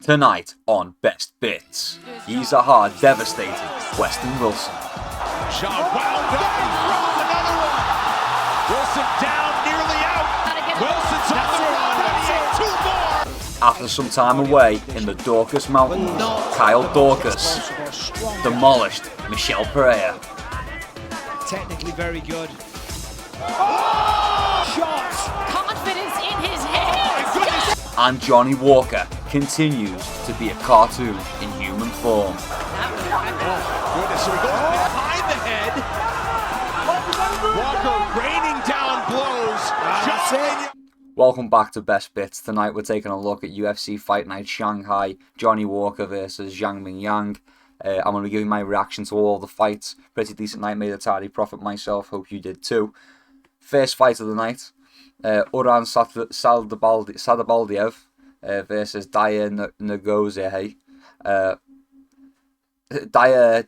Tonight on Best Bits, Zaha devastating Weston Wilson. Shaw wound up and throws another one. Wilson down, nearly out. Wilson's on the run and he hit two more. After some time away in the Dorcas Mountains, Kyle Dorcas demolished Michel Pereira. Technically very good. Oh! Shots! Confidence in his hands. Goodness. And Johnny Walker continues to be a cartoon in human form. Goodness, so we go behind the head. Walker raining down blows. Welcome back to Best Bits. Tonight we're taking a look at UFC Fight Night Shanghai, Johnny Walker versus Zhang Yang. I'm going to be giving my reaction to all the fights. Pretty decent night, made a tidy profit myself, hope you did too. First fight of the night, Uran Sadabaldiev versus Daya Ngozi. Daya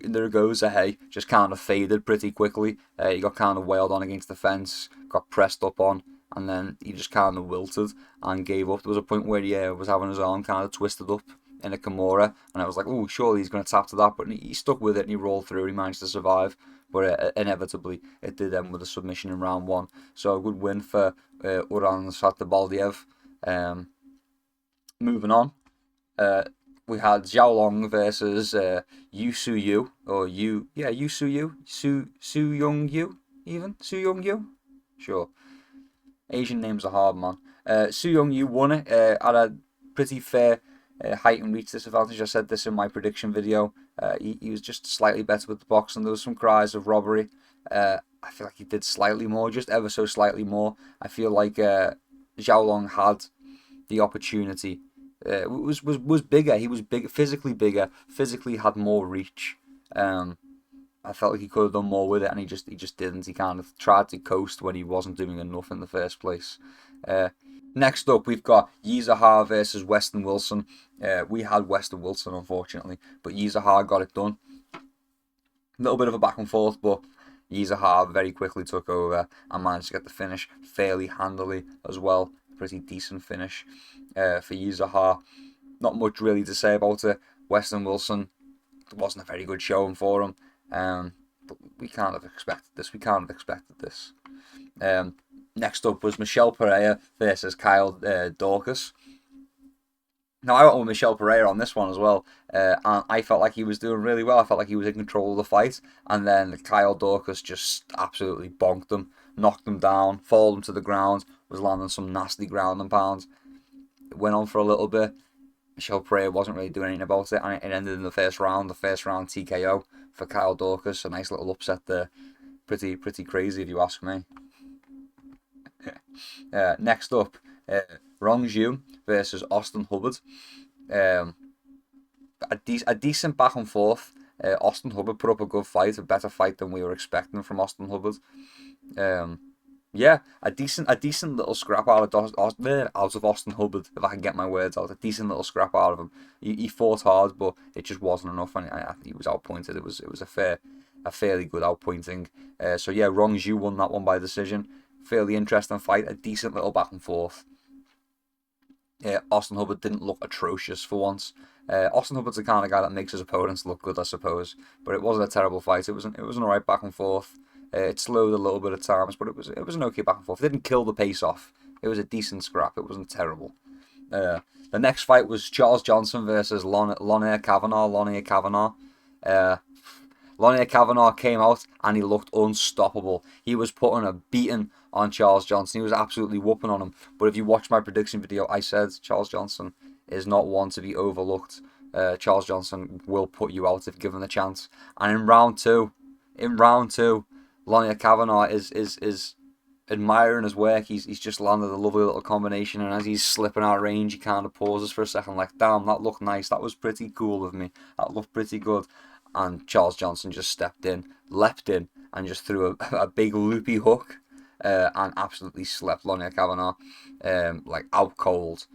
Ngozi just kind of faded pretty quickly. He got kind of wailed on against the fence, got pressed up on, and then he just kind of wilted and gave up. There was a point where he was having his arm kind of twisted up in a Kimura, and I was like, oh, surely he's going to tap to that, but he stuck with it and he rolled through. He managed to survive, but inevitably it did end with a submission in round one. So a good win for Uran Sadabaldiev. Moving on, we had Xiaolong versus Yu Su Yu, or Yu Su Yu, Su Young Yu, even Su Young Yu. Sure, Asian names are hard, man. Su Young Yu won it. Had a pretty fair height and reach disadvantage. I said this in my prediction video. He was just slightly better with the boxing. There was some cries of robbery. I feel like he did slightly more, just ever so slightly more. I feel like Xiaolong had the opportunity. Was bigger. He was big, physically bigger. Physically had more reach. I felt like he could have done more with it, and he just didn't. He kind of tried to coast when he wasn't doing enough in the first place. Next up, we've got Zaha versus Weston Wilson. We had Weston Wilson, unfortunately, but Zaha got it done. A little bit of a back and forth, but Zaha very quickly took over and managed to get the finish fairly handily as well. Pretty decent finish for Zaha. Not much really to say about it. Weston Wilson, it wasn't a very good showing for him, but we can't have expected this. Next up was Michel Pereira versus Kyle Dorcas. Now, I went with Michel Pereira on this one as well, and I felt like he was doing really well. I felt like he was in control of the fight, and then Kyle Dorcas just absolutely bonked him, knocked him down, followed him to the ground, was landing some nasty ground and pounds. It went on for a little bit. Michel Pereira wasn't really doing anything about it, and it ended in the first round TKO for Kyle Dorcas. A nice little upset there. Pretty crazy if you ask me. Next up, Rong Zhu versus Austin Hubbard. A decent back and forth. Austin Hubbard put up a good fight, a better fight than we were expecting from Austin Hubbard. A decent little scrap out of Austin Hubbard, if I can get my words out. A decent little scrap out of him. He fought hard, but it just wasn't enough, and I think he was outpointed. It was a fairly good outpointing. Rong Zhu won that one by decision. Fairly interesting fight, a decent little back and forth. Austin Hubbard didn't look atrocious for once. Austin Hubbard's the kind of guy that makes his opponents look good, I suppose. But it wasn't a terrible fight. It was an alright back and forth. It slowed a little bit at times, but it was an okay back and forth. It didn't kill the pace off. It was a decent scrap. It wasn't terrible. The next fight was Charles Johnson versus Lonnie Kavanagh. Lonnie Kavanagh came out and he looked unstoppable. He was putting a beating on Charles Johnson. He was absolutely whooping on him. But if you watch my prediction video, I said Charles Johnson is not one to be overlooked. Charles Johnson will put you out if given the chance. And in round two, Lonnie Kavanagh is admiring his work. He's just landed a lovely little combination, and as he's slipping out of range, he kind of pauses for a second, like, damn, that looked nice. That was pretty cool of me. That looked pretty good. And Charles Johnson just stepped in, leapt in, and just threw a big loopy hook and absolutely slept Lonnie Kavanagh out cold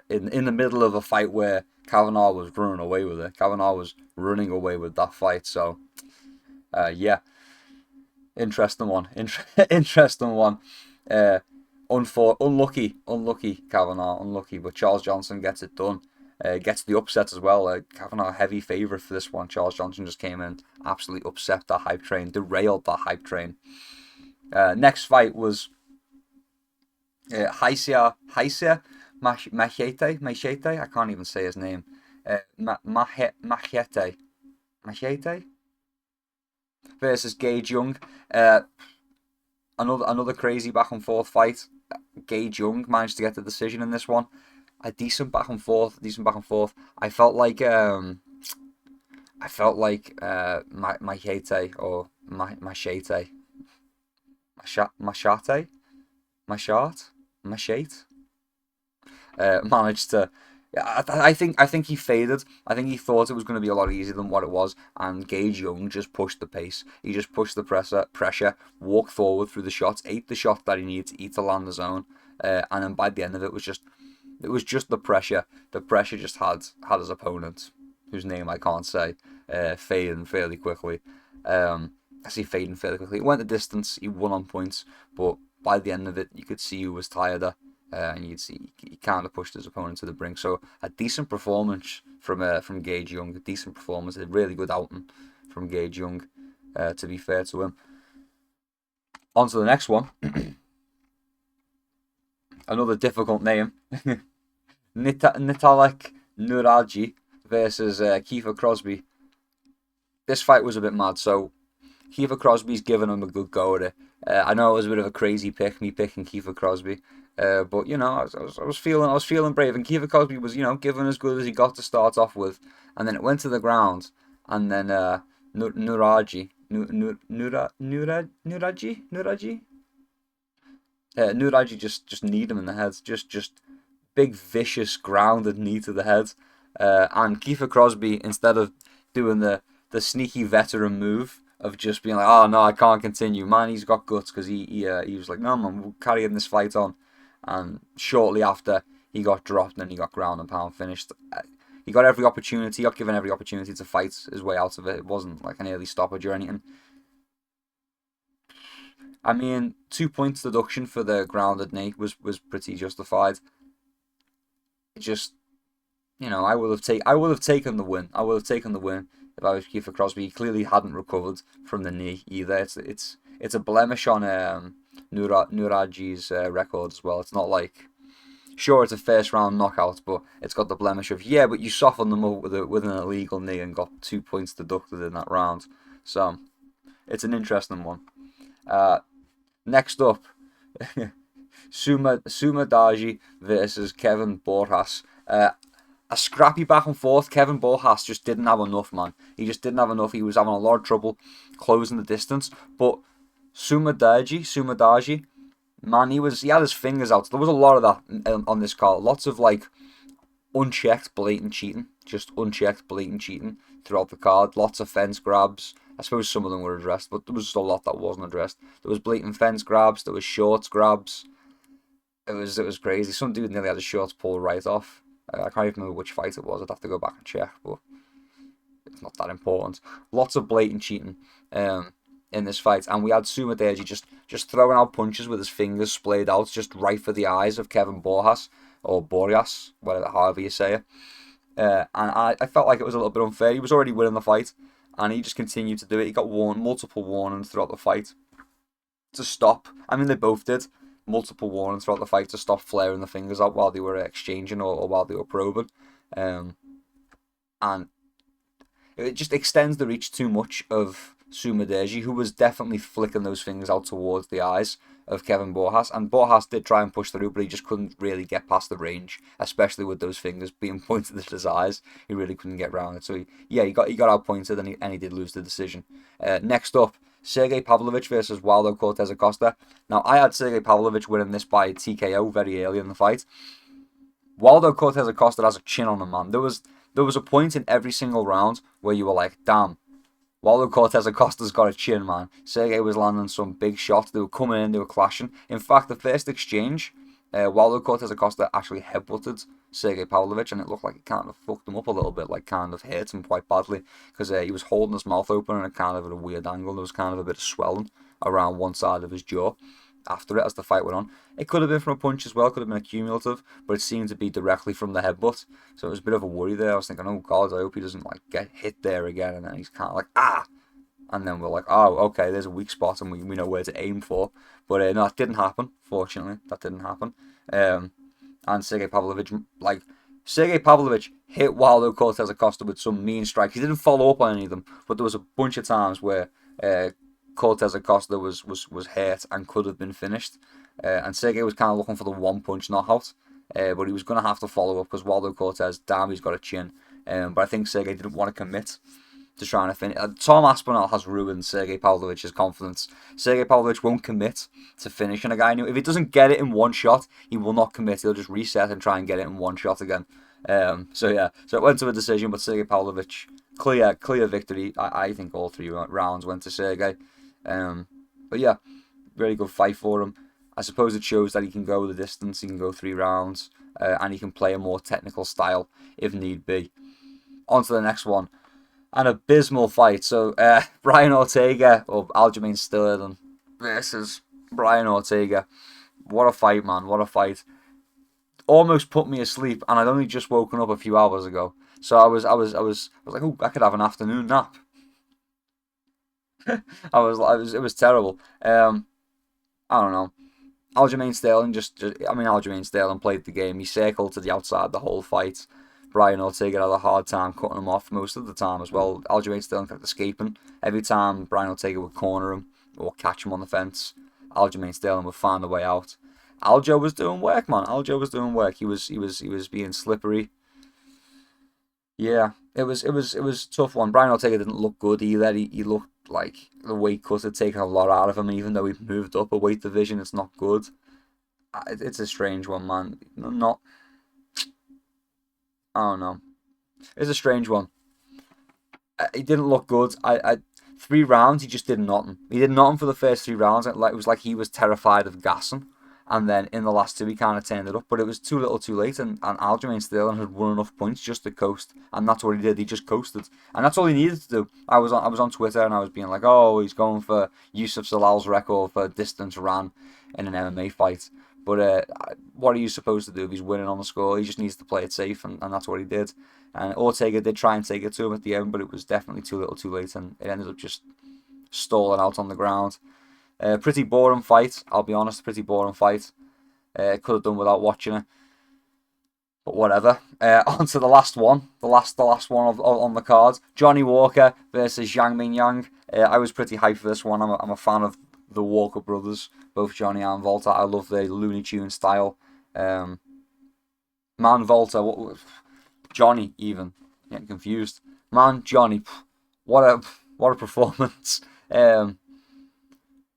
in the middle of a fight where Kavanagh was running away with it. Kavanagh was running away with that fight. So, interesting one. Unlucky, Kavanagh, unlucky. But Charles Johnson gets it done. Gets the upset as well. Kavanagh, heavy favourite for this one. Charles Johnson just came in, absolutely upset that hype train, derailed that hype train. Next fight was Haisia Machete. I can't even say his name. Machete versus Gage Young. Another crazy back and forth fight. Gage Young managed to get the decision in this one. A decent back and forth. I felt like Machete or Machete. Managed to. I think he faded. I think he thought it was going to be a lot easier than what it was, and Gage Young just pushed the pace. He just pushed the pressure, walked forward through the shots, ate the shot that he needed to eat to land the zone, and then by the end of it was just the pressure. The pressure just had his opponent, whose name I can't say, fading fairly quickly. I see fading fairly quickly. It went the distance. He won on points, but by the end of it, you could see he was tireder. And you'd see he kind of pushed his opponent to the brink. So a decent performance from Gage Young. A decent performance. A really good outing from Gage Young, to be fair to him. On to the next one. Another difficult name. Nitalek Nuraji versus Kiefer Crosby. This fight was a bit mad. So Kiefer Crosby's given him a good go at it. I know it was a bit of a crazy pick, me picking Kiefer Crosby. But you know, I was feeling brave, and Kiefer Crosby was, you know, given as good as he got to start off with, and then it went to the ground, and then Nuraji just kneed him in the head, just big vicious grounded knee to the head, and Kiefer Crosby, instead of doing the sneaky veteran move of just being like, oh no, I can't continue, man, he's got guts, because he was like, no man, we'll carry this fight on. And shortly after, he got dropped and he got ground and pound finished. He got every opportunity, got given every opportunity to fight his way out of it. It wasn't like an early stoppage or anything. I mean, 2 points deduction for the grounded knee was pretty justified. It just, you know, I would have taken the win. I would have taken the win if I was Kiefer Crosby. He clearly hadn't recovered from the knee either. It's a blemish on Nuraji's record as well. It's not like, sure, it's a first round knockout, but it's got the blemish of, yeah, but you softened them up with an illegal knee and got 2 points deducted in that round. So it's an interesting one. Next up, Sumadaji versus Kevin Borjas. A scrappy back and forth. Kevin Borjas just didn't have enough, man. He just didn't have enough. He was having a lot of trouble closing the distance, but Sumadaji, man, he had his fingers out. There was a lot of that on this card. Lots of like unchecked, blatant cheating. Just unchecked, blatant cheating throughout the card. Lots of fence grabs. I suppose some of them were addressed, but there was just a lot that wasn't addressed. There was blatant fence grabs. There was shorts grabs. It was crazy. Some dude nearly had his shorts pulled right off. I can't even remember which fight it was. I'd have to go back and check, but it's not that important. Lots of blatant cheating. In this fight, and we had Sumadaji just throwing out punches with his fingers splayed out, just right for the eyes of Kevin Borjas, or Borjas, however you say it. And I felt like it was a little bit unfair. He was already winning the fight, and he just continued to do it. He got multiple warnings throughout the fight to stop. I mean, they both did. Multiple warnings throughout the fight to stop flaring the fingers out while they were exchanging or while they were probing. And it just extends the reach too much of Sumadaji, who was definitely flicking those fingers out towards the eyes of Kevin Borjas, and Borjas did try and push through, but he just couldn't really get past the range, especially with those fingers being pointed at his eyes. He really couldn't get around it. So he got outpointed, and he did lose the decision. Next up, Sergey Pavlovich versus Waldo Cortes-Acosta. Now, I had Sergey Pavlovich winning this by TKO very early in the fight. Waldo Cortes-Acosta has a chin on him, man. There was a point in every single round where you were like, damn, Waldo Cortes-Acosta's got a chin, man. Sergey was landing some big shots. They were coming in, they were clashing. In fact, the first exchange, Waldo Cortes-Acosta actually headbutted Sergey Pavlovich, and it looked like it kind of fucked him up a little bit, like kind of hurt him quite badly, because he was holding his mouth open and kind of at a weird angle. There was kind of a bit of swelling around one side of his jaw. after it as the fight went on. It could have been from a punch as well, could have been a cumulative, but it seemed to be directly from the headbutt. So it was a bit of a worry there. I was thinking, oh God, I hope he doesn't like get hit there again, and then he's kind of like, ah! And then we're like, oh, okay, there's a weak spot, and we know where to aim for. But no, that didn't happen, fortunately. That didn't happen. And Sergey Pavlovich hit Waldo Cortes-Acosta with some mean strikes. He didn't follow up on any of them, but there was a bunch of times where Cortes-Acosta was hurt and could have been finished. And Sergey was kind of looking for the one-punch knockout, but he was going to have to follow up because Waldo Cortes, damn, he's got a chin. But I think Sergey didn't want to commit to trying to finish. Tom Aspinall has ruined Sergey Pavlovich's confidence. Sergey Pavlovich won't commit to finishing a guy. If he doesn't get it in one shot, he will not commit. He'll just reset and try and get it in one shot again. So it went to a decision, but Sergey Pavlovich, clear victory. I think all 3 rounds went to Sergey. But yeah, very good fight for him. I suppose it shows that he can go the distance, he can go 3 rounds, and he can play a more technical style if need be. On to the next one. An abysmal fight. So, Brian Ortega, or Aljamain Sterling versus Brian Ortega. What a fight, man. What a fight. Almost put me asleep, and I'd only just woken up a few hours ago. So I was like, oh, I could have an afternoon nap. It was terrible. I don't know. Aljamain Sterling played the game. He circled to the outside the whole fight. Brian Ortega had a hard time cutting him off most of the time as well. Aljamain Sterling kept escaping. Every time Brian Ortega would corner him or catch him on the fence, Aljamain Sterling would find a way out. Aljo was doing work, man. Aljo was doing work. He was being slippery. Yeah, it was a tough one. Brian Ortega didn't look good either. He looked like the weight cut had taken a lot out of him, and even though he moved up a weight division, it's not good. It's a strange one, man. I don't know. It's a strange one. He didn't look good. 3 rounds, he just did nothing. He did nothing for the first 3 rounds. It was like he was terrified of gassing. And then in the last 2, he kind of turned it up. But it was too little too late. And Aljamain Sterling had won enough points just to coast. And that's what he did. He just coasted. And that's all he needed to do. I was on Twitter and I was being like, oh, he's going for Yusuf Salal's record for distance ran in an MMA fight. But what are you supposed to do if he's winning on the score? He just needs to play it safe, and that's what he did. And Ortega did try and take it to him at the end, but it was definitely too little too late, and it ended up just stalling out on the ground. Pretty boring fight, I'll be honest, pretty boring fight. Could have done without watching it. But whatever. On to the last one. The last one on the card. Johnny Walker versus Zhang Yang. I was pretty hyped for this one. I'm a fan of the Walker brothers, both Johnny and Volta. I love their Looney Tune style. Man, Volta, Johnny even, getting confused. Man, Johnny, what a performance.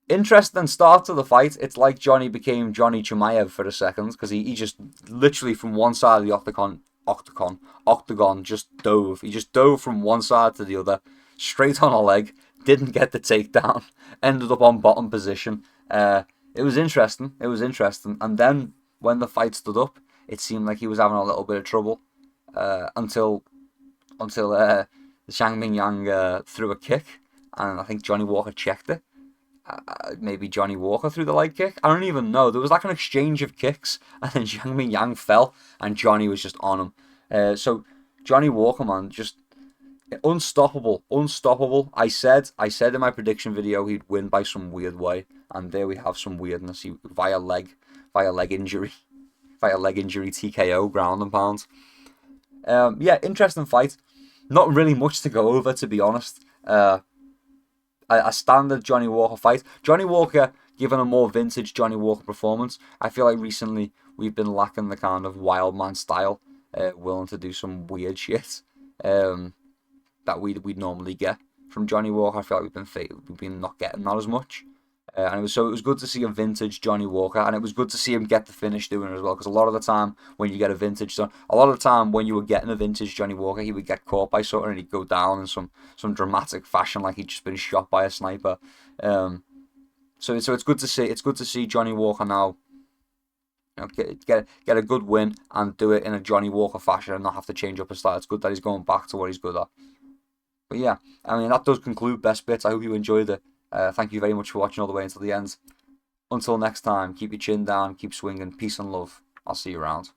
Interesting start to the fight. It's like Johnny became Johnny Chimaev for a second, because he just literally from one side of the octagon just dove. He just dove from one side to the other, straight on a leg. Didn't get the takedown. Ended up on bottom position. It was interesting. And then when the fight stood up, it seemed like he was having a little bit of trouble until Zhang Yang threw a kick, and I think Johnny Walker checked it. Maybe Johnny Walker threw the leg kick. I don't even know. There was like an exchange of kicks, and then Zhang Yang fell, and Johnny was just on him. So Johnny Walker, man, just unstoppable. I said in my prediction video he'd win by some weird way, and there we have some weirdness. Via leg injury TKO, ground and pound. Interesting fight. Not really much to go over, to be honest. A standard Johnny Walker fight. Johnny Walker given a more vintage Johnny Walker performance. I feel like recently we've been lacking the kind of wild man style, willing to do some weird shit. That we'd normally get from Johnny Walker. I feel like we've been not getting that as much, and it was good to see a vintage Johnny Walker, and it was good to see him get the finish doing it as well. Because a lot of the time when you get when you were getting a vintage Johnny Walker, he would get caught by something and he'd go down in some dramatic fashion, like he'd just been shot by a sniper. So it's good to see. It's good to see Johnny Walker now, get a good win and do it in a Johnny Walker fashion and not have to change up his style. It's good that he's going back to what he's good at. But yeah, I mean, that does conclude Best Bits. I hope you enjoyed it. Thank you very much for watching all the way until the end. Until next time, keep your chin down, keep swinging. Peace and love. I'll see you around.